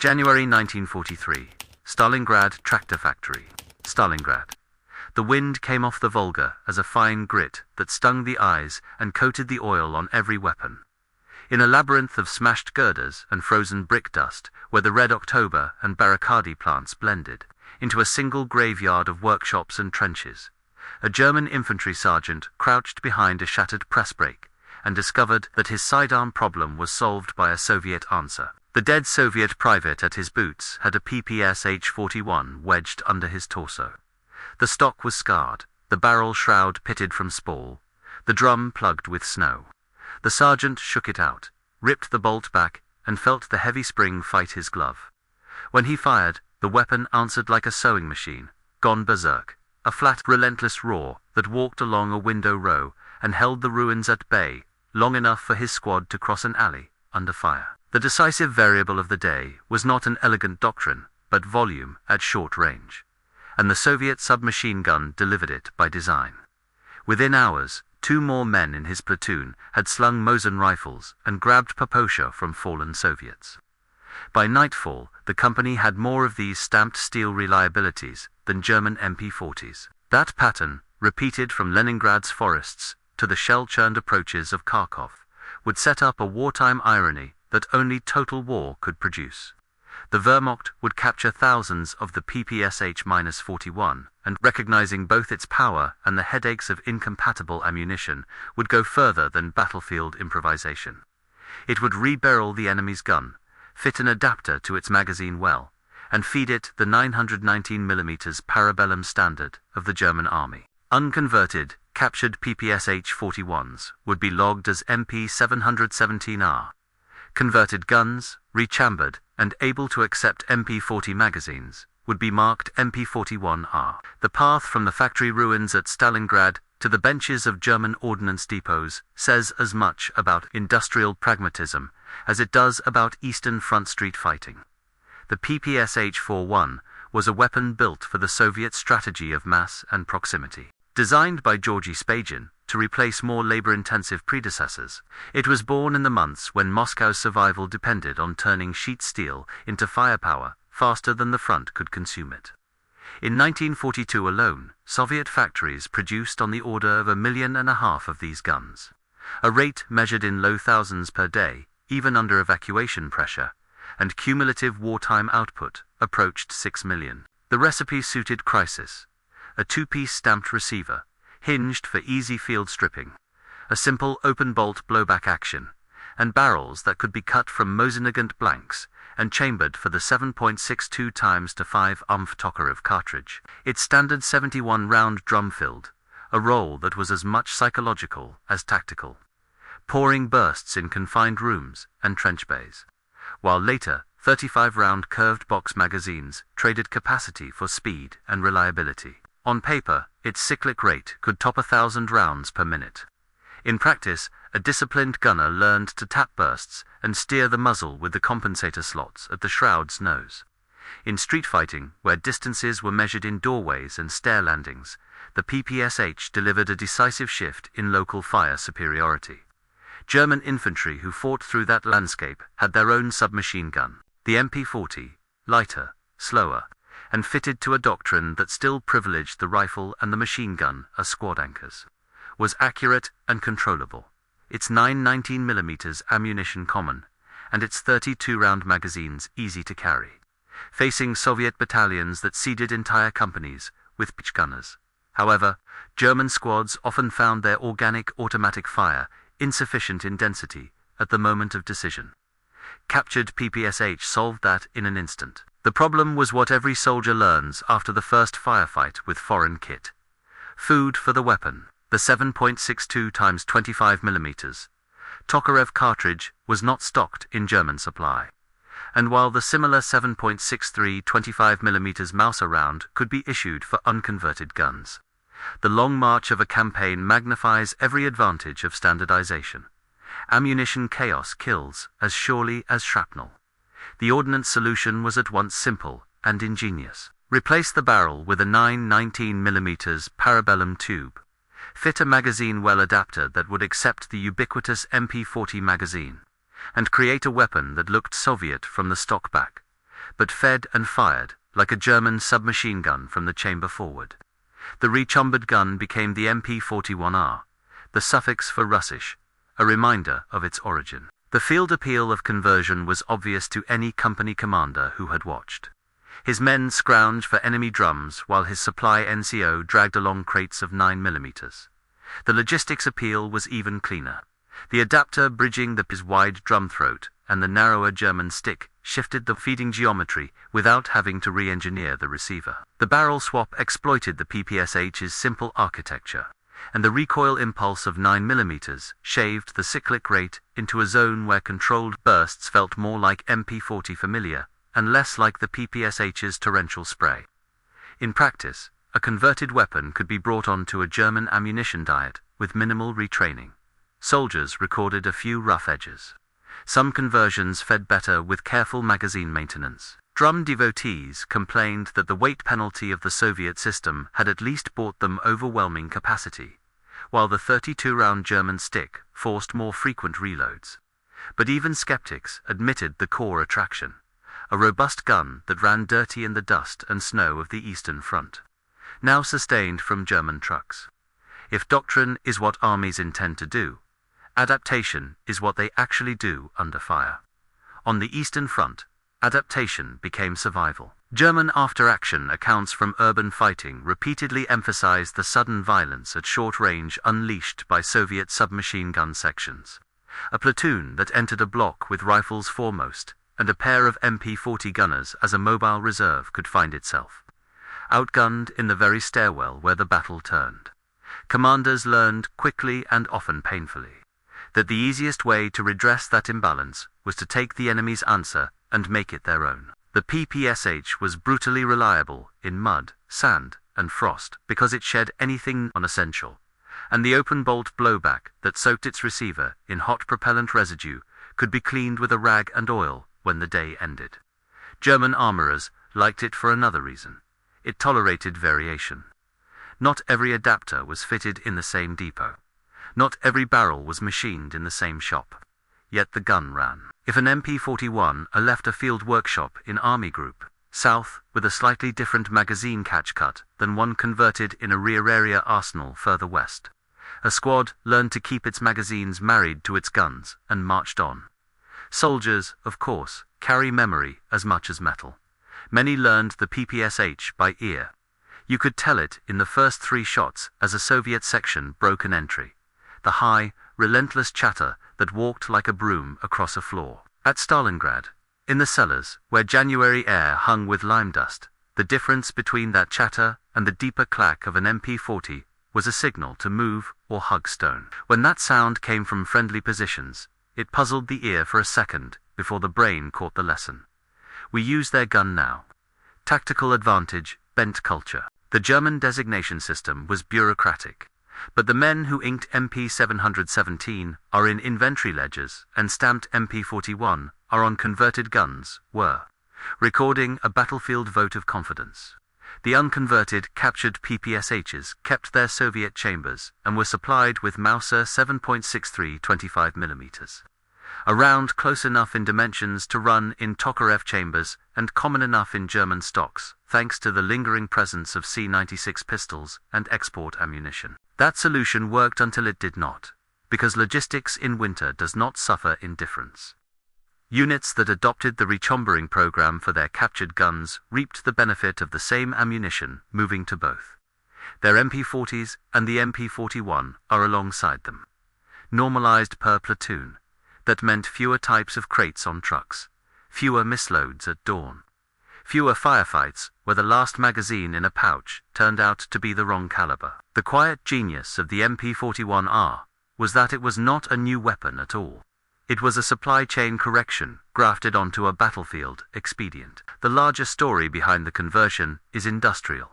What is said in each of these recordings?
January 1943. Stalingrad Tractor Factory. Stalingrad. The wind came off the Volga as a fine grit that stung the eyes and coated the oil on every weapon. In a labyrinth of smashed girders and frozen brick dust, where the Red October and barricade plants blended into a single graveyard of workshops and trenches, a German infantry sergeant crouched behind a shattered press brake and discovered that his sidearm problem was solved by a Soviet answer. The dead Soviet private at his boots had a PPSh-41 wedged under his torso. The stock was scarred, the barrel shroud pitted from spall, the drum plugged with snow. The sergeant shook it out, ripped the bolt back, and felt the heavy spring fight his glove. When he fired, the weapon answered like a sewing machine, gone berserk, a flat, relentless roar that walked along a window row and held the ruins at bay, long enough for his squad to cross an alley, under fire. The decisive variable of the day was not an elegant doctrine, but volume at short range. And the Soviet submachine gun delivered it by design. Within hours, 2 more men in his platoon had slung Mosin rifles and grabbed PPSh from fallen Soviets. By nightfall, the company had more of these stamped steel reliabilities than German MP40s. That pattern, repeated from Leningrad's forests to the shell-churned approaches of Kharkov, would set up a wartime irony that only total war could produce. The Wehrmacht would capture thousands of the PPSh-41, and recognizing both its power and the headaches of incompatible ammunition, would go further than battlefield improvisation. It would rebarrel the enemy's gun, fit an adapter to its magazine well, and feed it the 919mm Parabellum standard of the German army. Unconverted, captured PPSh-41s would be logged as MP717R. Converted guns, rechambered, and able to accept MP40 magazines, would be marked MP41R. The path from the factory ruins at Stalingrad to the benches of German ordnance depots says as much about industrial pragmatism as it does about Eastern Front street fighting. The PPSh-41 was a weapon built for the Soviet strategy of mass and proximity. Designed by Georgy Spagin to replace more labor-intensive predecessors, it was born in the months when Moscow's survival depended on turning sheet steel into firepower faster than the front could consume it. In 1942 alone, Soviet factories produced on the order of 1.5 million of these guns, a rate measured in low thousands per day, even under evacuation pressure, and cumulative wartime output approached 6 million. The recipe suited crisis: a 2-piece stamped receiver, hinged for easy field stripping, a simple open-bolt blowback action, and barrels that could be cut from Mosinagant blanks and chambered for the 7.62 times to 5 Tokarev cartridge. Its standard 71-round drum-filled, a role that was as much psychological as tactical, pouring bursts in confined rooms and trench bays, while later 35-round curved box magazines traded capacity for speed and reliability. On paper, its cyclic rate could top 1,000 rounds per minute. In practice, a disciplined gunner learned to tap bursts and steer the muzzle with the compensator slots at the shroud's nose. In street fighting, where distances were measured in doorways and stair landings, the PPSh delivered a decisive shift in local fire superiority. German infantry who fought through that landscape had their own submachine gun, the MP40, lighter, slower, and fitted to a doctrine that still privileged the rifle and the machine gun as squad anchors, was accurate and controllable, its 919mm ammunition common, and its 32-round magazines easy to carry, facing Soviet battalions that seeded entire companies with pitch gunners. However, German squads often found their organic automatic fire insufficient in density at the moment of decision. Captured PPSh solved that in an instant. The problem was what every soldier learns after the first firefight with foreign kit: food for the weapon. The 7.62 times 25mm Tokarev cartridge was not stocked in German supply, and while the similar 7.63 25mm Mauser round could be issued for unconverted guns, the long march of a campaign magnifies every advantage of standardization. Ammunition chaos kills as surely as shrapnel. The ordnance solution was at once simple and ingenious. Replace the barrel with a 919mm Parabellum tube. Fit a magazine well adapter that would accept the ubiquitous MP40 magazine, and create a weapon that looked Soviet from the stock back, but fed and fired like a German submachine gun from the chamber forward. The Rechambered gun became the MP-41R, the suffix for Russisch, a reminder of its origin. The field appeal of conversion was obvious to any company commander who had watched. His men scrounged for enemy drums while his supply NCO dragged along crates of 9mm. The logistics appeal was even cleaner. The adapter bridging his wide drum throat and the narrower German stick shifted the feeding geometry without having to re-engineer the receiver. The barrel swap exploited the PPSh's simple architecture, and the recoil impulse of 9mm shaved the cyclic rate into a zone where controlled bursts felt more like MP-40 familiar and less like the PPSh's torrential spray. In practice, a converted weapon could be brought onto a German ammunition diet with minimal retraining. Soldiers recorded a few rough edges. Some conversions fed better with careful magazine maintenance. Drum devotees complained that the weight penalty of the Soviet system had at least bought them overwhelming capacity, while the 32-round German stick forced more frequent reloads. But even skeptics admitted the core attraction, a robust gun that ran dirty in the dust and snow of the Eastern Front, now sustained from German trucks. If doctrine is what armies intend to do, adaptation is what they actually do under fire. On the Eastern Front, adaptation became survival. German after-action accounts from urban fighting repeatedly emphasized the sudden violence at short range unleashed by Soviet submachine gun sections. A platoon that entered a block with rifles foremost and a pair of MP-40 gunners as a mobile reserve could find itself outgunned in the very stairwell where the battle turned. Commanders learned quickly and often painfully that the easiest way to redress that imbalance was to take the enemy's answer and make it their own. The PPSh was brutally reliable in mud, sand, and frost because it shed anything non-essential, and the open-bolt blowback that soaked its receiver in hot propellant residue could be cleaned with a rag and oil when the day ended. German armorers liked it for another reason. It tolerated variation. Not every adapter was fitted in the same depot. Not every barrel was machined in the same shop. Yet the gun ran. If an MP-41 left a field workshop in Army Group South with a slightly different magazine catch cut than one converted in a rear area arsenal further west, a squad learned to keep its magazines married to its guns and marched on. Soldiers, of course, carry memory as much as metal. Many learned the PPSh by ear. You could tell it in the first 3 shots as a Soviet section broke an entry. The high, relentless chatter that walked like a broom across a floor. At Stalingrad, in the cellars, where January air hung with lime dust, the difference between that chatter and the deeper clack of an MP-40 was a signal to move or hug stone. When that sound came from friendly positions, it puzzled the ear for a second before the brain caught the lesson. We use their gun now. Tactical advantage, bent culture. The German designation system was bureaucratic, but the men who inked MP-717 are in inventory ledgers and stamped MP-41 are on converted guns were, recording a battlefield vote of confidence. The unconverted, captured PPShs kept their Soviet chambers and were supplied with Mauser 7.63 25mm. A round close enough in dimensions to run in Tokarev chambers and common enough in German stocks, thanks to the lingering presence of C-96 pistols and export ammunition. That solution worked until it did not, because logistics in winter does not suffer indifference. Units that adopted the rechambering program for their captured guns reaped the benefit of the same ammunition moving to both. Their MP-40s and the MP-41 are alongside them. Normalized per platoon. That meant fewer types of crates on trucks, fewer misloads at dawn, fewer firefights where the last magazine in a pouch turned out to be the wrong caliber. The quiet genius of the MP-41R was that it was not a new weapon at all. It was a supply chain correction grafted onto a battlefield expedient. The larger story behind the conversion is industrial.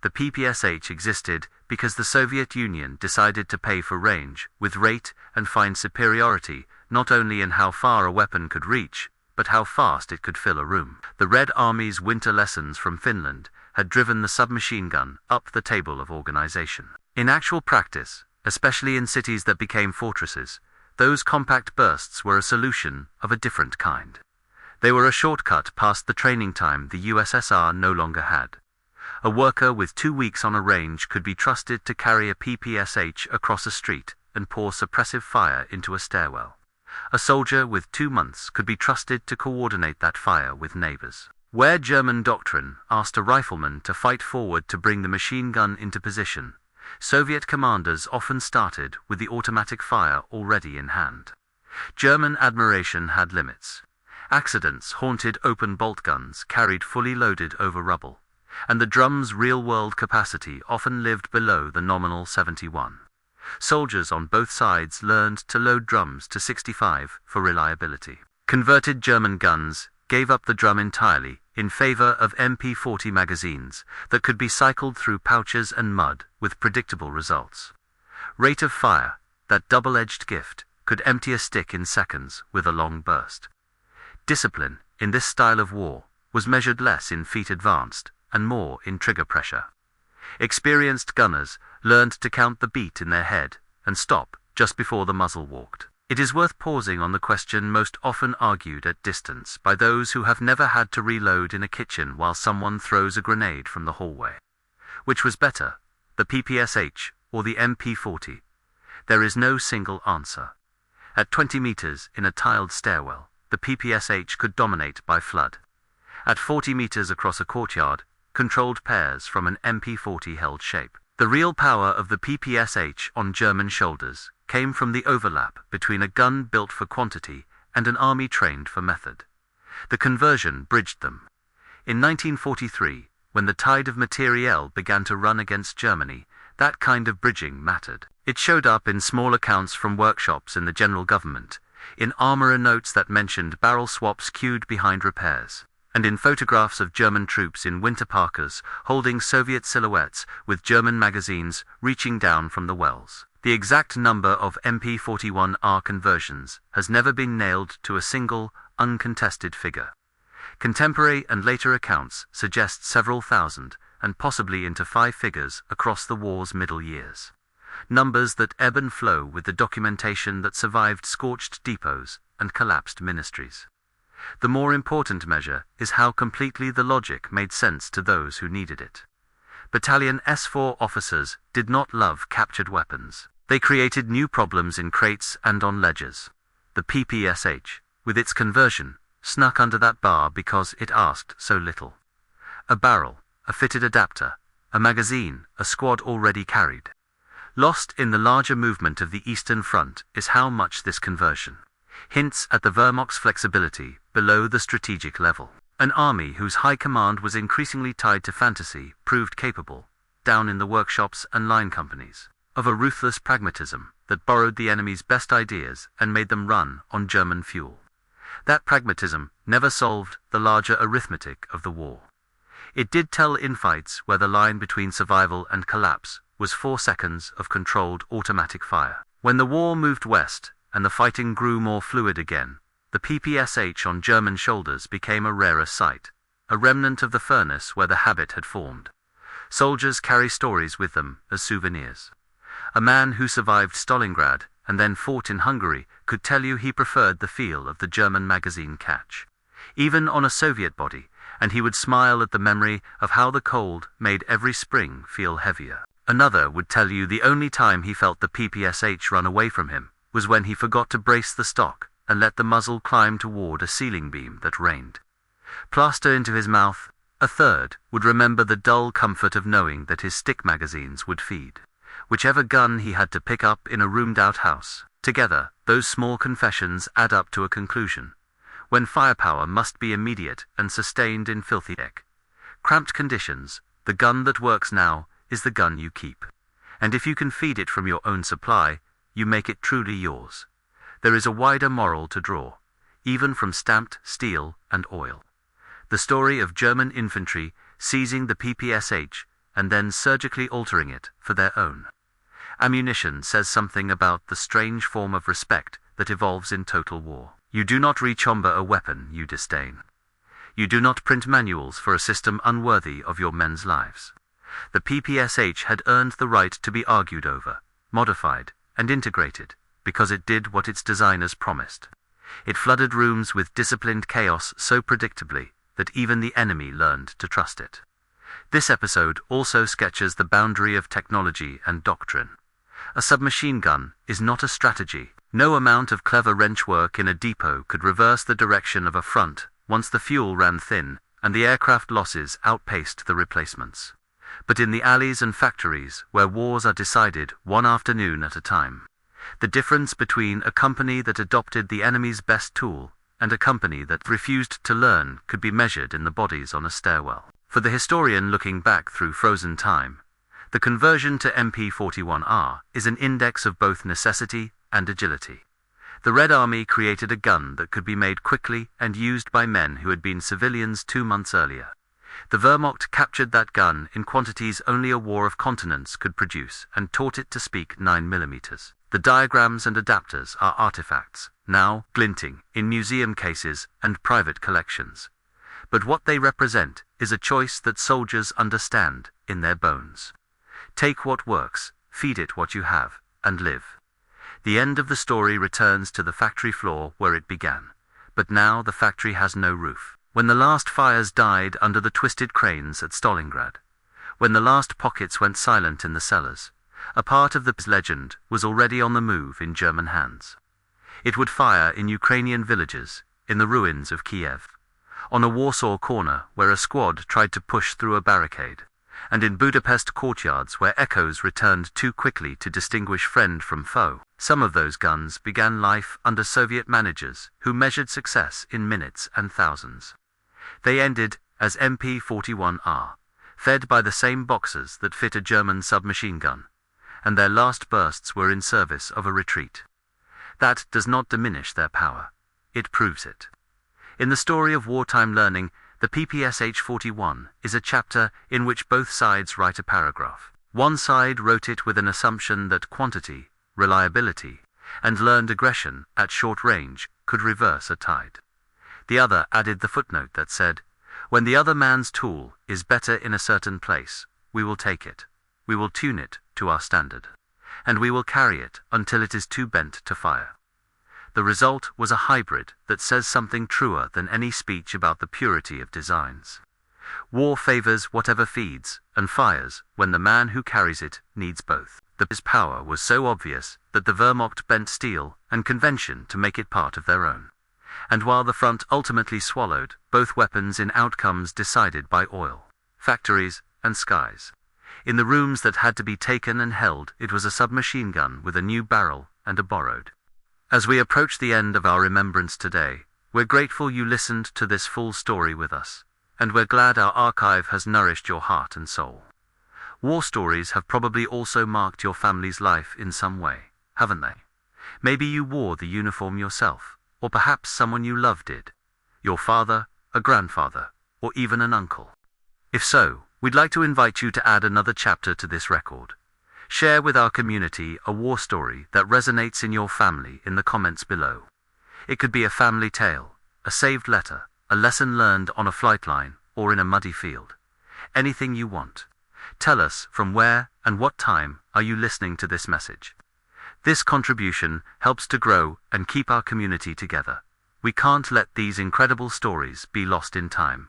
The PPSh existed because the Soviet Union decided to pay for range with rate and find superiority not only in how far a weapon could reach, but how fast it could fill a room. The Red Army's winter lessons from Finland had driven the submachine gun up the table of organization. In actual practice, especially in cities that became fortresses, those compact bursts were a solution of a different kind. They were a shortcut past the training time the USSR no longer had. A worker with 2 weeks on a range could be trusted to carry a PPSh across a street and pour suppressive fire into a stairwell. A soldier with 2 months could be trusted to coordinate that fire with neighbors. Where German doctrine asked a rifleman to fight forward to bring the machine gun into position, Soviet commanders often started with the automatic fire already in hand. German admiration had limits. Accidents haunted open bolt guns carried fully loaded over rubble, and the drum's real-world capacity often lived below the nominal 71. Soldiers on both sides learned to load drums to 65 for reliability. Converted German guns gave up the drum entirely in favor of MP40 magazines that could be cycled through pouches and mud with predictable results. Rate of fire, that double-edged gift, could empty a stick in seconds with a long burst. Discipline, in this style of war, was measured less in feet advanced and more in trigger pressure. Experienced gunners learned to count the beat in their head and stop just before the muzzle walked. It is worth pausing on the question most often argued at distance by those who have never had to reload in a kitchen while someone throws a grenade from the hallway. Which was better, the PPSh or the MP40? There is no single answer. At 20 meters in a tiled stairwell, the PPSh could dominate by flood. At 40 meters across a courtyard, controlled pairs from an MP40 held shape. The real power of the PPSh on German shoulders came from the overlap between a gun built for quantity and an army trained for method. The conversion bridged them. In 1943, when the tide of materiel began to run against Germany, that kind of bridging mattered. It showed up in small accounts from workshops in the general government, in armorer notes that mentioned barrel swaps queued behind repairs, and in photographs of German troops in winter parkas holding Soviet silhouettes with German magazines reaching down from the wells. The exact number of MP41R conversions has never been nailed to a single, uncontested figure. Contemporary and later accounts suggest several thousand, and possibly into 5 figures across the war's middle years. Numbers that ebb and flow with the documentation that survived scorched depots and collapsed ministries. The more important measure is how completely the logic made sense to those who needed it. Battalion S4 officers did not love captured weapons. They created new problems in crates and on ledgers. The PPSh, with its conversion, snuck under that bar because it asked so little. A barrel, a fitted adapter, a magazine, a squad already carried. Lost in the larger movement of the Eastern Front is how much this conversion hints at the Wehrmacht's flexibility below the strategic level. An army whose high command was increasingly tied to fantasy proved capable, down in the workshops and line companies, of a ruthless pragmatism that borrowed the enemy's best ideas and made them run on German fuel. That pragmatism never solved the larger arithmetic of the war. It did tell in fights where the line between survival and collapse was 4 seconds of controlled automatic fire. When the war moved west and the fighting grew more fluid again, the PPSh on German shoulders became a rarer sight, a remnant of the furnace where the habit had formed. Soldiers carry stories with them as souvenirs. A man who survived Stalingrad and then fought in Hungary could tell you he preferred the feel of the German magazine catch, even on a Soviet body, and he would smile at the memory of how the cold made every spring feel heavier. Another would tell you the only time he felt the PPSh run away from him was when he forgot to brace the stock and let the muzzle climb toward a ceiling beam that rained. Plaster into his mouth, a third would remember the dull comfort of knowing that his stick magazines would feed whichever gun he had to pick up in a roomed-out house. Together, those small confessions add up to a conclusion. When firepower must be immediate and sustained in filthy cramped conditions, the gun that works now is the gun you keep. And if you can feed it from your own supply, you make it truly yours. There is a wider moral to draw, even from stamped steel and oil. The story of German infantry seizing the PPSh and then surgically altering it for their own ammunition says something about the strange form of respect that evolves in total war. You do not rechamber a weapon you disdain. You do not print manuals for a system unworthy of your men's lives. The PPSh had earned the right to be argued over, modified, and integrated, because it did what its designers promised. It flooded rooms with disciplined chaos so predictably that even the enemy learned to trust it. This episode also sketches the boundary of technology and doctrine. A submachine gun is not a strategy. No amount of clever wrench work in a depot could reverse the direction of a front once the fuel ran thin and the aircraft losses outpaced the replacements. But in the alleys and factories, where wars are decided one afternoon at a time, the difference between a company that adopted the enemy's best tool and a company that refused to learn could be measured in the bodies on a stairwell. For the historian looking back through frozen time, the conversion to MP-41R is an index of both necessity and agility. The Red Army created a gun that could be made quickly and used by men who had been civilians 2 months earlier. The Wehrmacht captured that gun in quantities only a war of continents could produce and taught it to speak 9mm. The diagrams and adapters are artifacts, now glinting in museum cases and private collections. But what they represent is a choice that soldiers understand in their bones. Take what works, feed it what you have, and live. The end of the story returns to the factory floor where it began, but now the factory has no roof. When the last fires died under the twisted cranes at Stalingrad, when the last pockets went silent in the cellars, a part of the legend was already on the move in German hands. It would fire in Ukrainian villages, in the ruins of Kiev, on a Warsaw corner where a squad tried to push through a barricade, and in Budapest courtyards where echoes returned too quickly to distinguish friend from foe. Some of those guns began life under Soviet managers who measured success in minutes and thousands. They ended as MP-41R, fed by the same boxes that fit a German submachine gun, and their last bursts were in service of a retreat. That does not diminish their power. It proves it. In the story of wartime learning, the PPSh-41 is a chapter in which both sides write a paragraph. One side wrote it with an assumption that quantity, reliability, and learned aggression at short range could reverse a tide. The other added the footnote that said, "When the other man's tool is better in a certain place, we will take it, we will tune it to our standard, and we will carry it until it is too bent to fire." The result was a hybrid that says something truer than any speech about the purity of designs. War favors whatever feeds and fires when the man who carries it needs both. His power was so obvious that the Wehrmacht bent steel and convention to make it part of their own. And while the front ultimately swallowed both weapons in outcomes decided by oil, factories, and skies, in the rooms that had to be taken and held, it was a submachine gun with a new barrel and a borrowed. As we approach the end of our remembrance today, we're grateful you listened to this full story with us, and we're glad our archive has nourished your heart and soul. War stories have probably also marked your family's life in some way, haven't they? Maybe you wore the uniform yourself, or perhaps someone you loved did. Your father, a grandfather, or even an uncle. If so, we'd like to invite you to add another chapter to this record. Share with our community a war story that resonates in your family in the comments below. It could be a family tale, a saved letter, a lesson learned on a flight line, or in a muddy field. Anything you want. Tell us from where and what time are you listening to this message. This contribution helps to grow and keep our community together. We can't let these incredible stories be lost in time.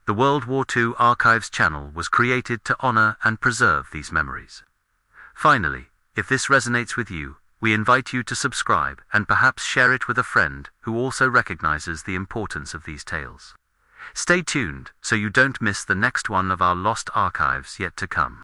The World War II Archives channel was created to honor and preserve these memories. Finally, if this resonates with you, we invite you to subscribe and perhaps share it with a friend who also recognizes the importance of these tales. Stay tuned so you don't miss the next one of our lost archives yet to come.